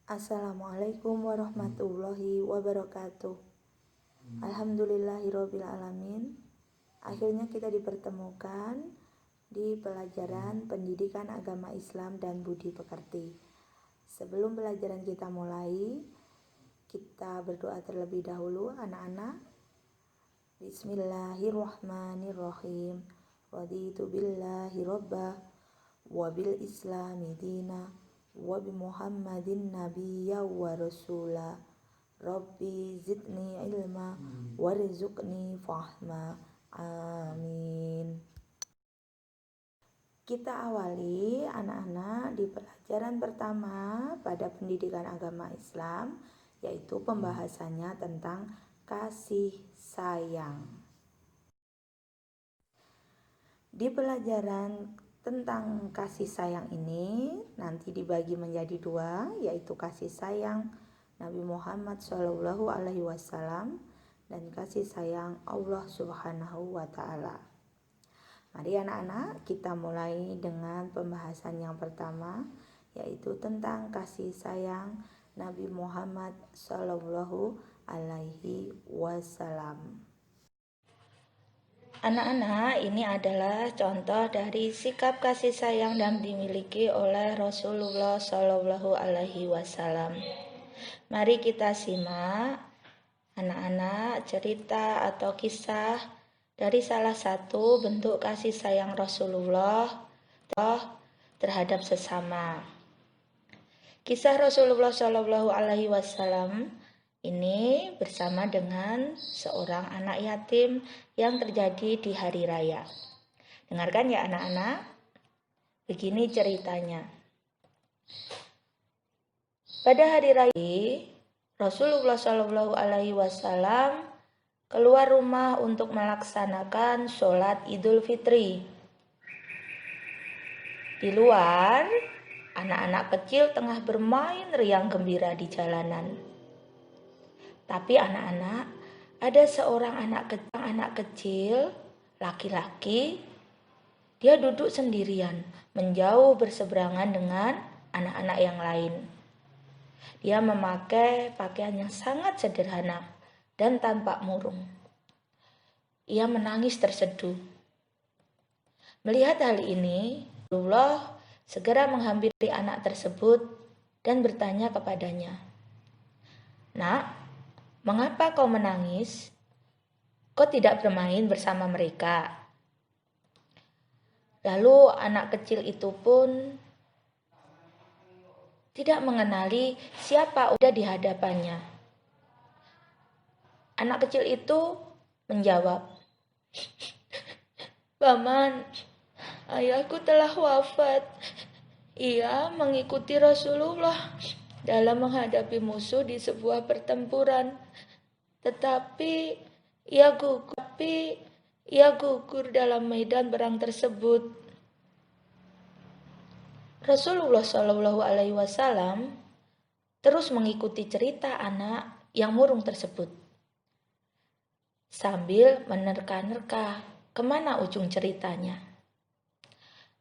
Assalamualaikum warahmatullahi wabarakatuh. Alhamdulillahirabbil alamin. Akhirnya kita dipertemukan di pelajaran pendidikan agama Islam dan budi pekerti. Sebelum pelajaran kita mulai, kita berdoa terlebih dahulu anak-anak. Bismillahirrahmanirrahim. Raditu billahi rabbah wa bil islami dina wa bi Muhammadin nabiyya wa rasula. Rabbi zidni ilma warzuqni fahma. Amin. Kita awali anak-anak di pelajaran pertama pada pendidikan agama Islam, yaitu pembahasannya tentang kasih sayang. Di pelajaran tentang kasih sayang ini nanti dibagi menjadi dua, yaitu kasih sayang Nabi Muhammad SAW dan kasih sayang Allah Subhanahu wa Ta'ala. Mari anak-anak, kita mulai dengan pembahasan yang pertama, yaitu tentang kasih sayang Nabi Muhammad SAW. Anak-anak, ini adalah contoh dari sikap kasih sayang yang dimiliki oleh Rasulullah SAW. Mari kita simak anak-anak cerita atau kisah dari salah satu bentuk kasih sayang Rasulullah terhadap sesama. Kisah Rasulullah SAW ini bersama dengan seorang anak yatim yang terjadi di hari raya. Dengarkan ya anak-anak. Begini ceritanya. Pada hari raya, Rasulullah SAW keluar rumah untuk melaksanakan sholat Idul Fitri. Di luar, anak-anak kecil tengah bermain riang gembira di jalanan. Tapi anak-anak, ada seorang anak kecil, laki-laki, dia duduk sendirian, menjauh berseberangan dengan anak-anak yang lain. Dia memakai pakaian yang sangat sederhana dan tampak murung. Ia menangis terseduh. Melihat hal ini, Rasulullah segera menghampiri anak tersebut dan bertanya kepadanya, "Nak, mengapa kau menangis? Kau tidak bermain bersama mereka?" Lalu anak kecil itu pun tidak mengenali siapa udah di hadapannya. Anak kecil itu menjawab, "Paman, ayahku telah wafat. Ia mengikuti Rasulullah dalam menghadapi musuh di sebuah pertempuran. Tetapi ia gugur dalam medan perang tersebut." Rasulullah SAW terus mengikuti cerita anak yang murung tersebut sambil menerka-nerka kemana ujung ceritanya.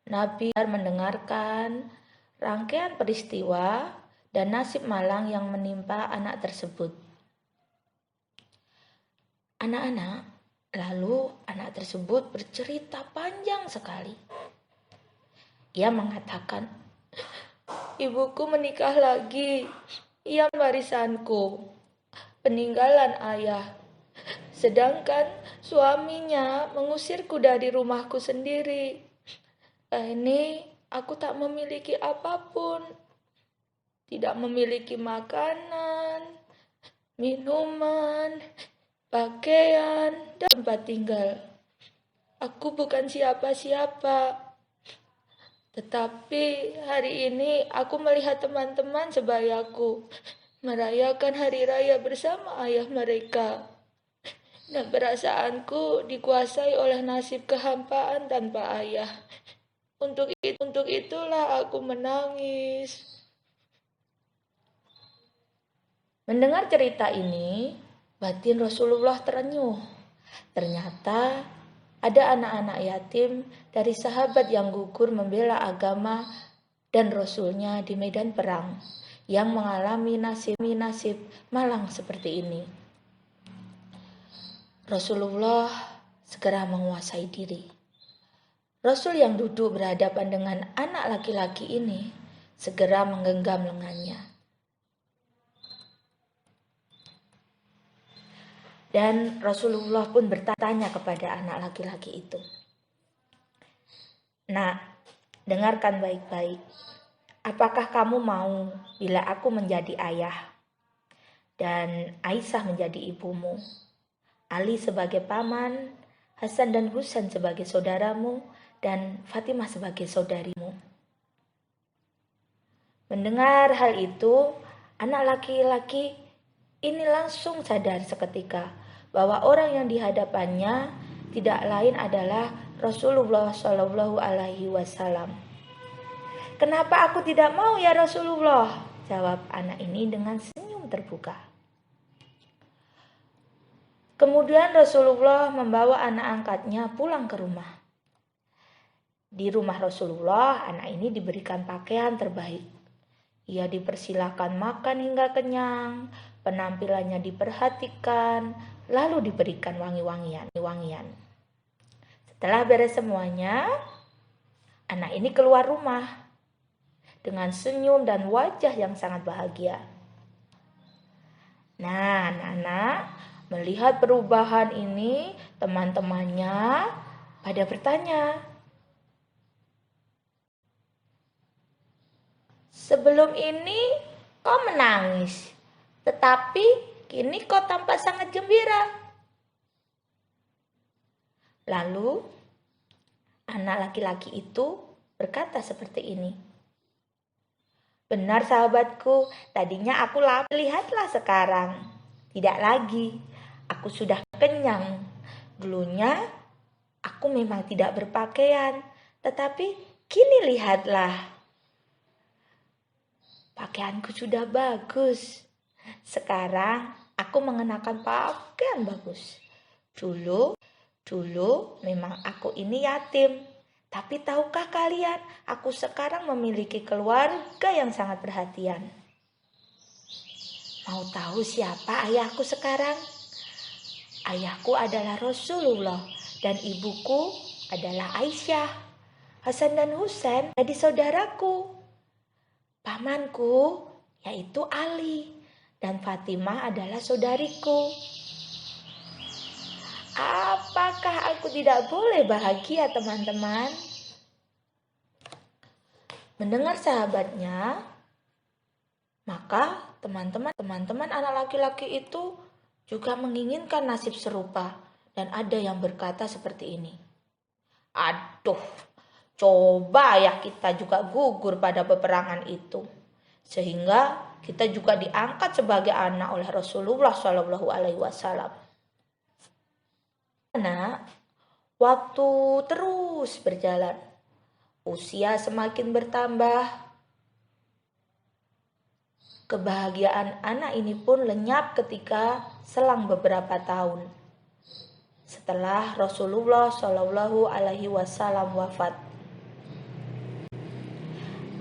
Nabi mendengarkan rangkaian peristiwa dan nasib malang yang menimpa anak tersebut. Anak-anak, lalu anak tersebut bercerita panjang sekali. Ia mengatakan, "Ibuku menikah lagi. Ia warisanku, peninggalan ayah. Sedangkan suaminya mengusirku dari rumahku sendiri. Ini aku tak memiliki apapun. Tidak memiliki makanan, minuman, pakaian, dan tempat tinggal. Aku bukan siapa-siapa. Tetapi hari ini aku melihat teman-teman sebayaku merayakan hari raya bersama ayah mereka. Dan perasaanku dikuasai oleh nasib kehampaan tanpa ayah. Untuk itulah aku menangis." Mendengar cerita ini, batin Rasulullah terenyuh. Ternyata ada anak-anak yatim dari sahabat yang gugur membela agama dan Rasulnya di medan perang. yang mengalami nasib malang seperti ini. Rasulullah segera menguasai diri. Rasul yang duduk berhadapan dengan anak laki-laki ini segera menggenggam lengannya. Dan Rasulullah pun bertanya kepada anak laki-laki itu, "Nak, dengarkan baik-baik. Apakah kamu mau bila aku menjadi ayah dan Aisyah menjadi ibumu, Ali sebagai paman, Hasan dan Husain sebagai saudaramu, dan Fatimah sebagai saudarimu?" Mendengar hal itu, anak laki-laki ini langsung sadar seketika bahwa orang yang dihadapannya tidak lain adalah Rasulullah Shallallahu Alaihi Wasallam. "Kenapa aku tidak mau ya Rasulullah?" jawab anak ini dengan senyum terbuka. Kemudian Rasulullah membawa anak angkatnya pulang ke rumah. Di rumah Rasulullah, anak ini diberikan pakaian terbaik. Ia dipersilakan makan hingga kenyang, penampilannya diperhatikan, lalu diberikan wangi-wangian. Setelah beres semuanya, anak ini keluar rumah dengan senyum dan wajah yang sangat bahagia. Nah, anak-anak melihat perubahan ini, teman-temannya pada bertanya, "Sebelum ini kau menangis, tetapi kini kau tampak sangat gembira." Lalu anak laki-laki itu berkata seperti ini, "Benar sahabatku, tadinya aku lapar, lihatlah sekarang. Tidak lagi, aku sudah kenyang. Dulunya aku memang tidak berpakaian, tetapi kini lihatlah. Pakaianku sudah bagus. Sekarang aku mengenakan pakaian bagus. Dulu memang aku ini yatim. Tapi tahukah kalian, aku sekarang memiliki keluarga yang sangat perhatian. Mau tahu siapa ayahku sekarang? Ayahku adalah Rasulullah dan ibuku adalah Aisyah. Hasan dan Husain jadi saudaraku. Pamanku yaitu Ali dan Fatimah adalah saudariku. Apakah aku tidak boleh bahagia, teman-teman?" Mendengar sahabatnya, maka teman-teman anak laki-laki itu juga menginginkan nasib serupa. Dan ada yang berkata seperti ini, "Aduh, coba ya kita juga gugur pada peperangan itu. Sehingga kita juga diangkat sebagai anak oleh Rasulullah Shallallahu Alaihi Wasallam." Karena waktu terus berjalan, usia semakin bertambah, kebahagiaan anak ini pun lenyap ketika selang beberapa tahun setelah Rasulullah Shallallahu Alaihi Wasallam wafat.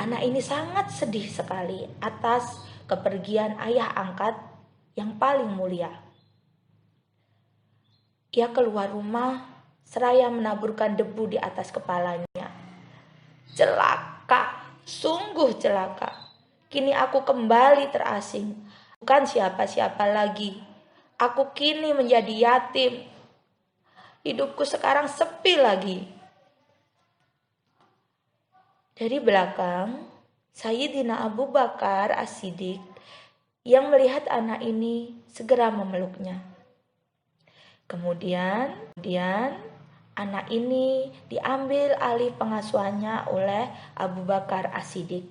Anak ini sangat sedih sekali atas kepergian ayah angkat yang paling mulia. Ia keluar rumah seraya menaburkan debu di atas kepalanya. "Celaka, sungguh celaka. Kini aku kembali terasing. Bukan siapa-siapa lagi. Aku kini menjadi yatim. Hidupku sekarang sepi lagi." Dari belakang, Sayyidina Abu Bakar As-Siddiq yang melihat anak ini segera memeluknya. Kemudian anak ini diambil alih pengasuhannya oleh Abu Bakar As-Siddiq.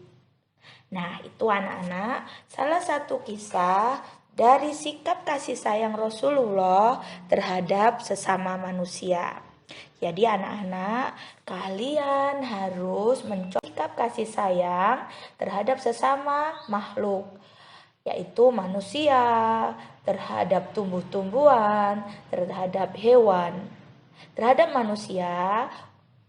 Nah, itu anak-anak salah satu kisah dari sikap kasih sayang Rasulullah terhadap sesama manusia. Jadi anak-anak, kalian harus mencontoh sikap kasih sayang terhadap sesama makhluk, yaitu manusia, terhadap tumbuh-tumbuhan, terhadap hewan. Terhadap manusia,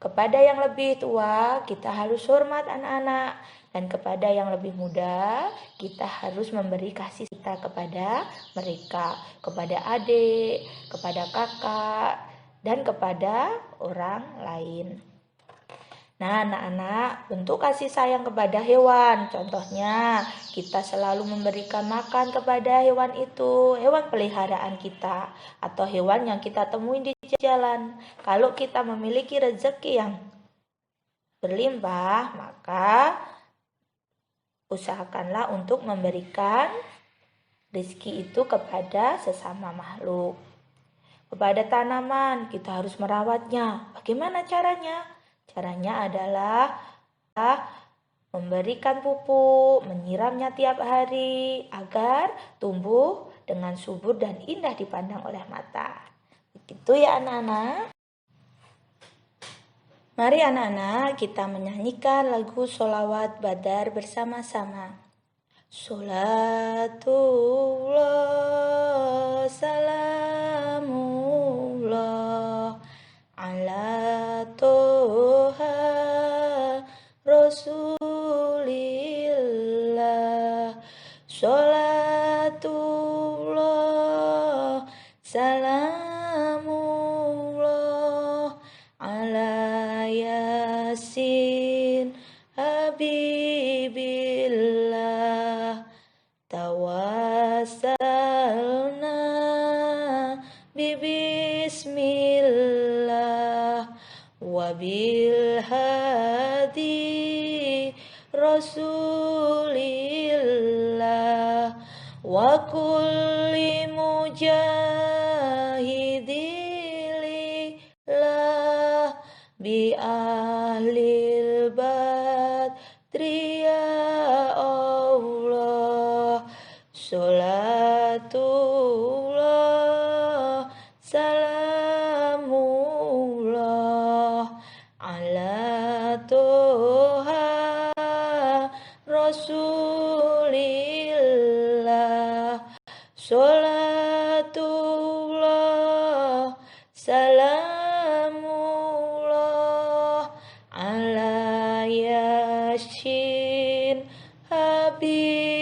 kepada yang lebih tua kita harus hormat anak-anak, Dan kepada yang lebih muda, kita harus memberi kasih kita kepada mereka, kepada adik, kepada kakak, dan kepada orang lain. Nah, anak-anak, bentuk kasih sayang kepada hewan. Contohnya, kita selalu memberikan makan kepada hewan itu, hewan peliharaan kita, atau hewan yang kita temui di jalan. Kalau kita memiliki rezeki yang berlimpah, maka usahakanlah untuk memberikan rezeki itu kepada sesama makhluk. Kepada tanaman, kita harus merawatnya. Bagaimana caranya? Caranya adalah memberikan pupuk, menyiramnya tiap hari agar tumbuh dengan subur dan indah dipandang oleh mata. Begitu ya anak-anak. Mari anak-anak kita menyanyikan lagu sholawat badar bersama-sama. Sholatullah salamullah ala toha rasulillah. Sholatullah salamullah ala yasin habibillah. Tawassalna bismillah wabil hadi rasulillah wa kulli mujahidillah bi ahlil badri ya Allah. Sholatullah salamullah ala toha rasulillah. Sholatullah salamullah ala yasin habibillah.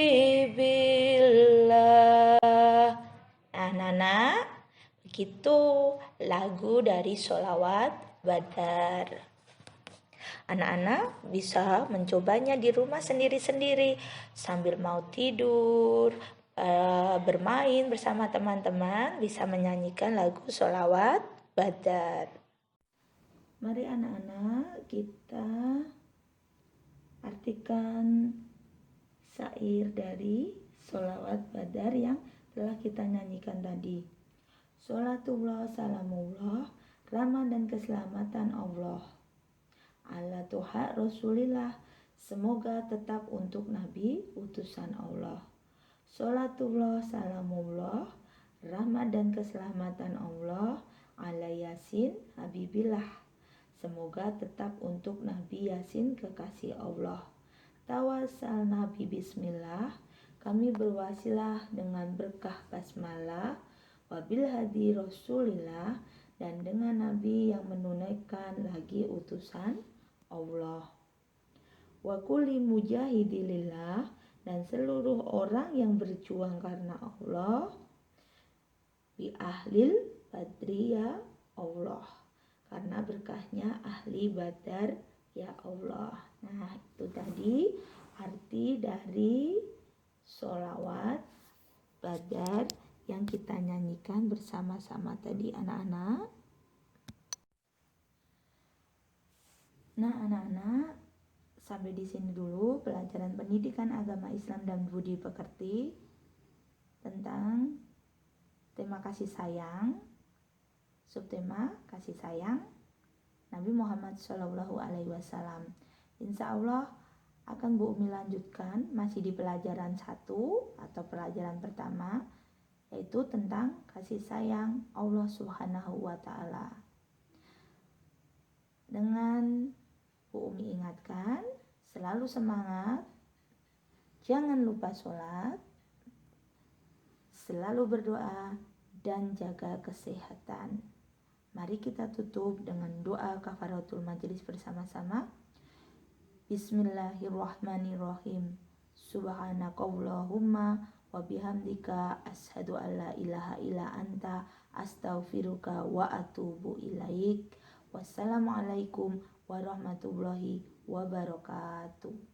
Nah, begitu lagu dari sholawat badar. Anak-anak bisa mencobanya di rumah sendiri-sendiri sambil mau tidur, bermain bersama teman-teman, bisa menyanyikan lagu sholawat badar. Mari anak-anak kita artikan syair dari sholawat badar yang telah kita nyanyikan tadi. Sholatullah salamullah, rahmat dan keselamatan Allah ala toha rasulillah, semoga tetap untuk Nabi utusan Allah. Sholatullah salamullah, rahmat dan keselamatan Allah ala yasin habibillah, semoga tetap untuk Nabi Yasin kekasih Allah. Tawasal Nabi bismillah, kami berwasilah dengan berkah basmalah, wabil hadi rasulillah, dan dengan Nabi yang menunaikan lagi utusan Allah. Wa kulli mujahidilillah, dan seluruh orang yang berjuang karena Allah, bi ahlil badri ya Allah, karena berkahnya ahli badar ya Allah. Nah, itu tadi arti dari sholawat badar yang kita nyanyikan bersama-sama tadi anak-anak. Nah anak-anak, sampai di sini dulu pelajaran pendidikan agama Islam dan budi pekerti tentang tema kasih sayang, subtema kasih sayang Nabi Muhammad SAW. Insya Allah akan Bu Umi lanjutkan masih di pelajaran 1 atau pelajaran pertama, yaitu tentang kasih sayang Allah Subhanahu wa Ta'ala. Dengan Bu Umi ingatkan, selalu semangat, jangan lupa sholat, selalu berdoa, dan jaga kesehatan. Mari kita tutup dengan doa kafaratul majelis bersama-sama. Bismillahirrahmanirrahim. Subhanakallahumma wa bihamdika asyhadu an la ilaha illa anta astaghfiruka wa atubu ilaik. Wassalamualaikum warahmatullahi wabarakatuh.